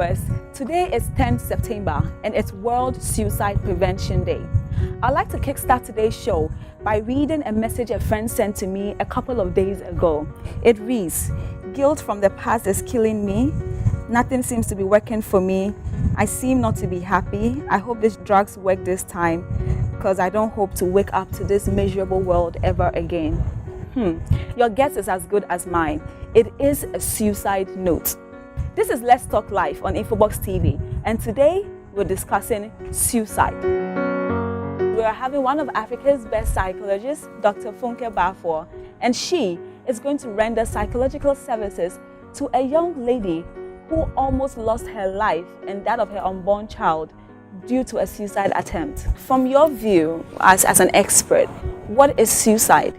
viewers, today is 10th September and it's World Suicide Prevention Day. I'd like to kickstart today's show by reading a message a friend sent to me a couple of days ago. It reads, "Guilt from the past is killing me. Nothing seems to be working for me. I seem not to be happy. I hope these drugs work this time because I don't hope to wake up to this miserable world ever again." Your guess is as good as mine. It is a suicide note. This is Let's Talk Live on Infobox TV, and today we're discussing suicide. We are having one of Africa's best psychologists, Dr. Funke Baffour, and she is going to render psychological services to a young lady who almost lost her life and that of her unborn child due to a suicide attempt. From your view as an expert, what is suicide?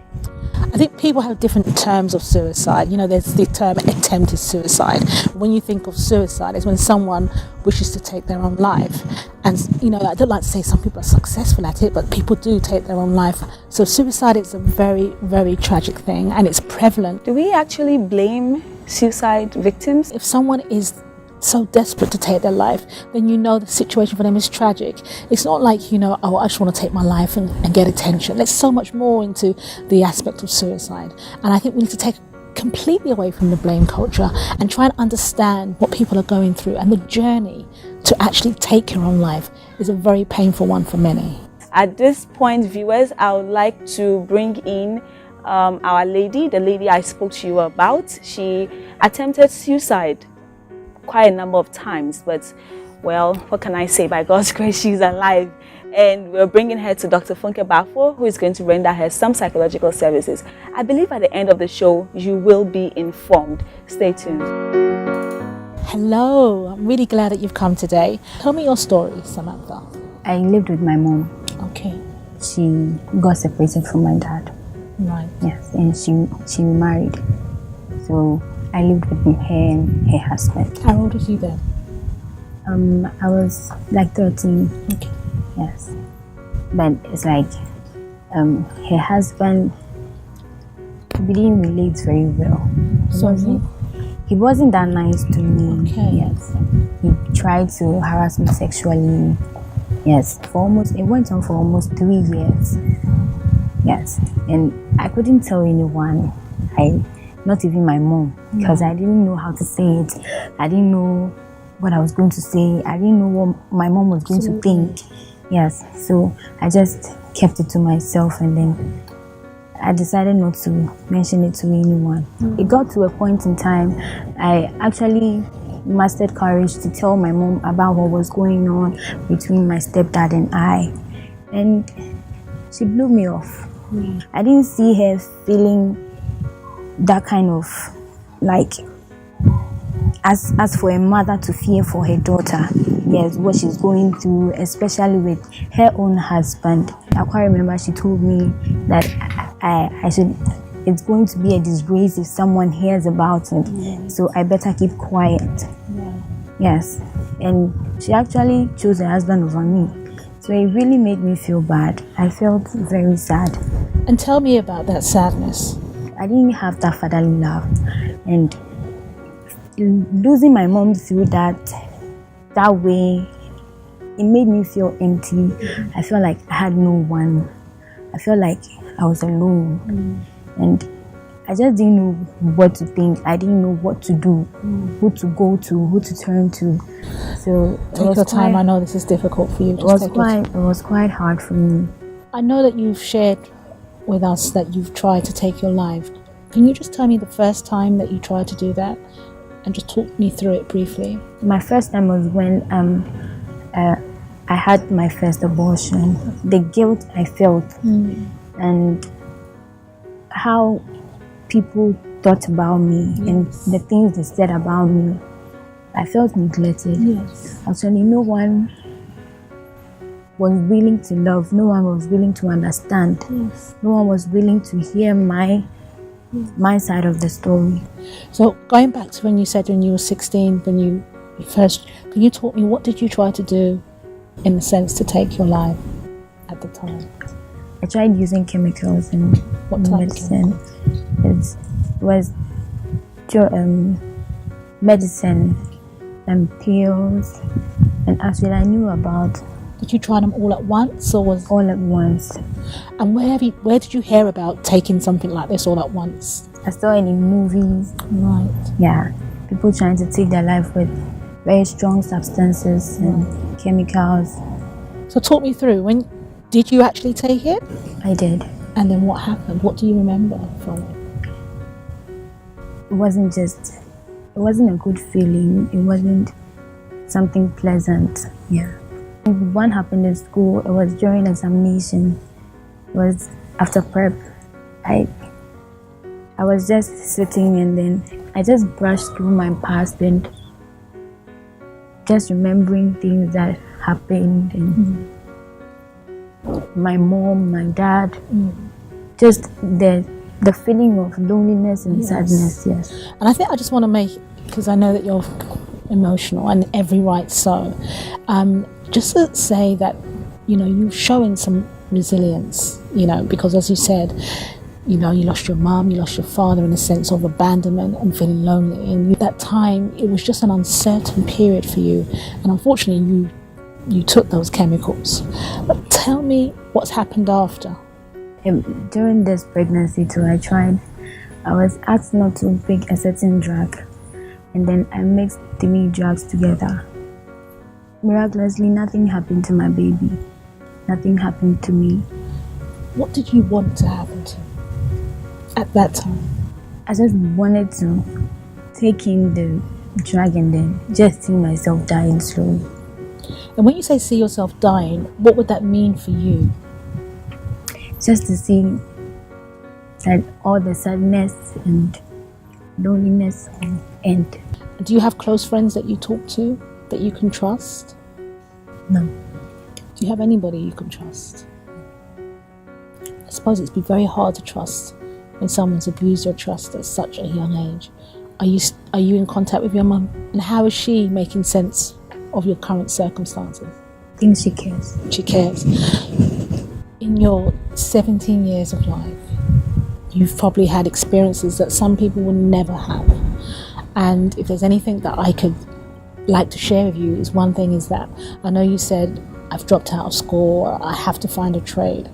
I think people have different terms of suicide. You know, there's the term attempted suicide. When you think of suicide, it's when someone wishes to take their own life. And, you know, I don't like to say some people are successful at it, but people do take their own life. So suicide is a very, very tragic thing, and it's prevalent. Do we actually blame suicide victims? If someone is so desperate to take their life, then you know the situation for them is tragic. It's not like, you know, oh, I just want to take my life and get attention. There's so much more into the aspect of suicide. And I think we need to take completely away from the blame culture and try and understand what people are going through. And the journey to actually take your own life is a very painful one for many. At this point, viewers, I would like to bring in our lady, the lady I spoke to you about. She attempted suicide quite a number of times, but well, what can I say? By God's grace, she's alive, and we're bringing her to Dr. Funke Baffour, who is going to render her some psychological services. I believe at the end of the show you will be informed. Stay tuned. Hello, I'm really glad that you've come today. Tell me your story, Samantha. I lived with my mom. Okay. She got separated from my dad. Right. Yes, and she remarried. So I lived with her and her husband. How old was you then? I was like 13. Okay. Yes. But it's like her husband, we didn't relate very well. Sorry? He wasn't that nice to me. Okay. Yes. He tried to harass me sexually. Yes. It went on for almost 3 years. Yes. And I couldn't tell anyone. Not even my mom, because I didn't know how to say it. I didn't know what I was going to say. I didn't know what my mom was going to think. Yes, so I just kept it to myself, and then I decided not to mention it to anyone. It got to a point in time, I actually mustered courage to tell my mom about what was going on between my stepdad and I, and she blew me off. I didn't see her feeling that kind of, like, as for a mother to fear for her daughter, yes, what she's going through, especially with her own husband. I quite remember she told me that it's going to be a disgrace if someone hears about it, so I better keep quiet. Yes, and she actually chose her husband over me, so it really made me feel bad. I felt very sad. And tell me about that sadness. I didn't have that fatherly love, and losing my mom through that way, it made me feel empty. I felt like I had no one. I felt like I was alone, and I just didn't know what to think. I didn't know what to do, who to go to, who to turn to. So take your time. I know this is difficult for you. It was quite hard for me. I know that you've shared with us that you've tried to take your life. Can you just tell me the first time that you tried to do that, and just talk me through it briefly? My first time was when I had my first abortion. The guilt I felt, and how people thought about me, and the things they said about me. I felt neglected. Yes. Actually, no one was willing to love. No one was willing to understand. Yes. No one was willing to hear my side of the story. So going back to when you said when you were 16, when you first, can you talk me, what did you try to do in the sense to take your life at the time? I tried using chemicals and medicine. It was medicine and pills, and actually I knew about Did you try them all at once, or was? all at once. And where did you hear about taking something like this all at once? I saw it in movies. Right. Yeah, people trying to take their life with very strong substances and chemicals. So talk me through. When did you actually take it? I did. And then what happened? What do you remember from it? It wasn't a good feeling. It wasn't something pleasant. Yeah. One happened in school. It was during examination. It was after prep. I was just sitting, and then I just brushed through my past and just remembering things that happened, and my mom, my dad, just the feeling of loneliness and sadness. Yes. And I think I just want to make, because I know that you're emotional, and every right so, just to say that, you've shown some resilience, because as you said, you lost your mum, you lost your father in a sense of abandonment and feeling lonely. And that time, it was just an uncertain period for you. And unfortunately, you took those chemicals. But tell me what's happened after. During this pregnancy too, I was asked not to pick a certain drug. And then I mixed 3 drugs together. Miraculously, nothing happened to my baby. Nothing happened to me. What did you want to happen to at that time? I just wanted to take in the drug and then just see myself dying slowly. And when you say see yourself dying, what would that mean for you? Just to see that all the sadness and loneliness end. Do you have close friends that you talk to that you can trust? No. Do you have anybody you can trust? I suppose it'd be very hard to trust when someone's abused your trust at such a young age. Are you in contact with your mum? And how is she making sense of your current circumstances? I think she cares. She cares. In your 17 years of life, you've probably had experiences that some people will never have. And if there's anything that I could like to share with you, is one thing is that I know you said, I've dropped out of school, or I have to find a trade.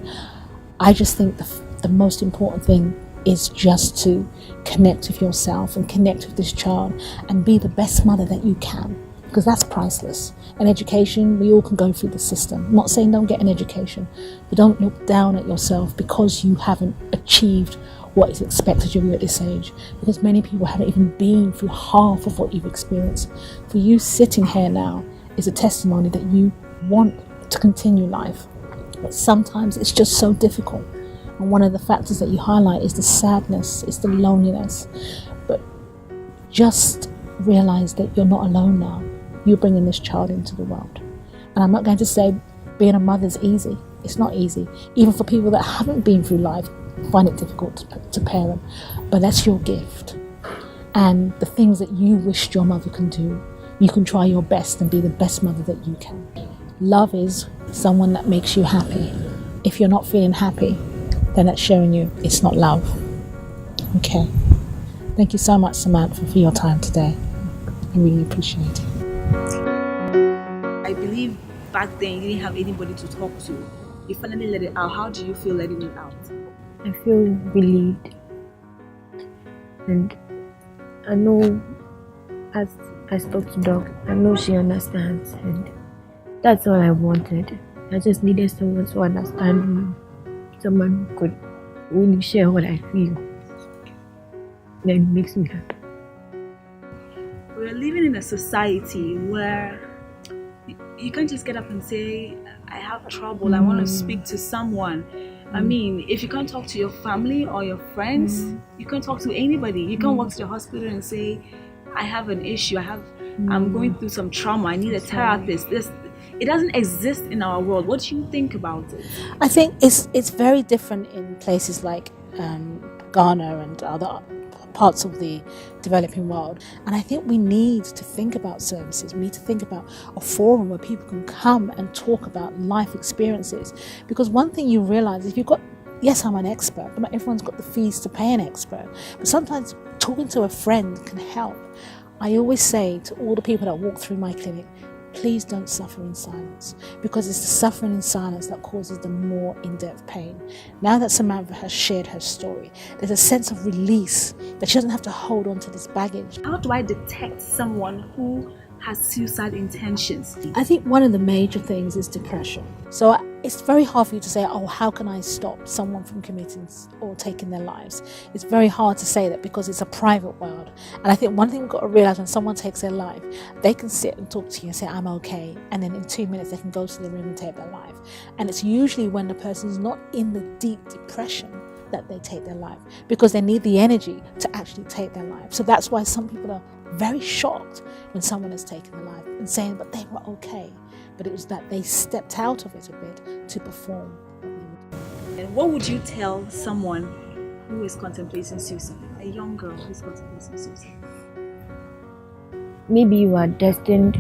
I just think the most important thing is just to connect with yourself and connect with this child and be the best mother that you can, because that's priceless. And education, we all can go through the system. I'm not saying don't get an education, but don't look down at yourself because you haven't achieved what is expected of you at this age, because many people haven't even been through half of what you've experienced. For you sitting here now is a testimony that you want to continue life, but sometimes it's just so difficult. And one of the factors that you highlight is the sadness, it's the loneliness. But just realize that you're not alone now. You're bringing this child into the world. And I'm not going to say being a mother is easy. It's not easy. Even for people that haven't been through life, find it difficult to parent. But that's your gift. And the things that you wished your mother can do, you can try your best and be the best mother that you can. Love is someone that makes you happy. If you're not feeling happy, then that's showing you it's not love. Okay. Thank you so much, Samantha, for your time today. I really appreciate it. I believe back then you didn't have anybody to talk to. You finally let it out. How do you feel letting it out? I feel relieved. And I know as I spoke to Doc, I know she understands. And that's all I wanted. I just needed someone to understand me. Someone who could really share what I feel. Then it makes me happy. We're living in a society where you can't just get up and say, I have trouble, I want to speak to someone. I mean, if you can't talk to your family or your friends, you can't talk to anybody. You can't walk to the hospital and say, I have an issue, I'm going through some trauma, I need a therapist. It doesn't exist in our world. What do you think about it? I think it's very different in places like Ghana and other parts of the developing world. And I think we need to think about services. We need to think about a forum where people can come and talk about life experiences. Because one thing you realize, if you've got, yes, I'm an expert, but not everyone's got the fees to pay an expert. But sometimes talking to a friend can help. I always say to all the people that walk through my clinic, please don't suffer in silence, because it's the suffering in silence that causes the more in-depth pain. Now that Samantha has shared her story, there's a sense of release that she doesn't have to hold on to this baggage. How do I detect someone who has suicide intentions? I think one of the major things is depression. So it's very hard for you to say, oh, how can I stop someone from committing or taking their lives? It's very hard to say that because it's a private world. And I think one thing we've got to realize, when someone takes their life, they can sit and talk to you and say, I'm okay. And then in 2 minutes, they can go to the room and take their life. And it's usually when the person's not in the deep depression that they take their life, because they need the energy to actually take their life. So that's why some people are very shocked when someone has taken their life and saying, but they were okay. But it was that they stepped out of it a bit to perform. And what would you tell someone who is contemplating suicide, a young girl who is contemplating suicide? Maybe you are destined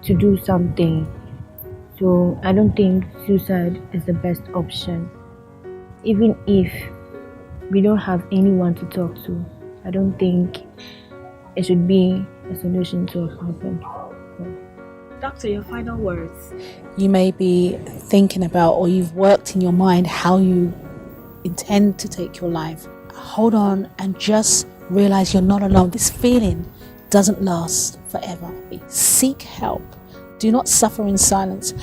to do something. So I don't think suicide is the best option. Even if we don't have anyone to talk to, I don't think it should be a solution to a problem. Doctor, your final words. You may be thinking about, or you've worked in your mind how you intend to take your life. Hold on and just realize you're not alone. This feeling doesn't last forever. Seek help. Do not suffer in silence.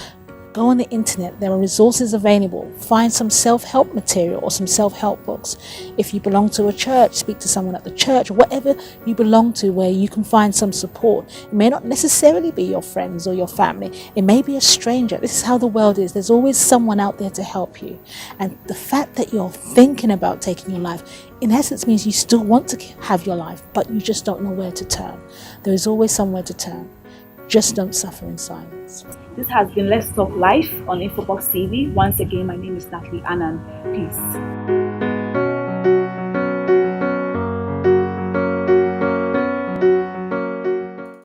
Go on the internet, there are resources available. Find some self-help material or some self-help books. If you belong to a church, speak to someone at the church, whatever you belong to where you can find some support. It may not necessarily be your friends or your family. It may be a stranger. This is how the world is. There's always someone out there to help you. And the fact that you're thinking about taking your life, in essence, means you still want to have your life, but you just don't know where to turn. There is always somewhere to turn. Just don't suffer in silence. This has been Let's Talk Life on Infobox TV. Once again, my name is Natalie Annan. Peace.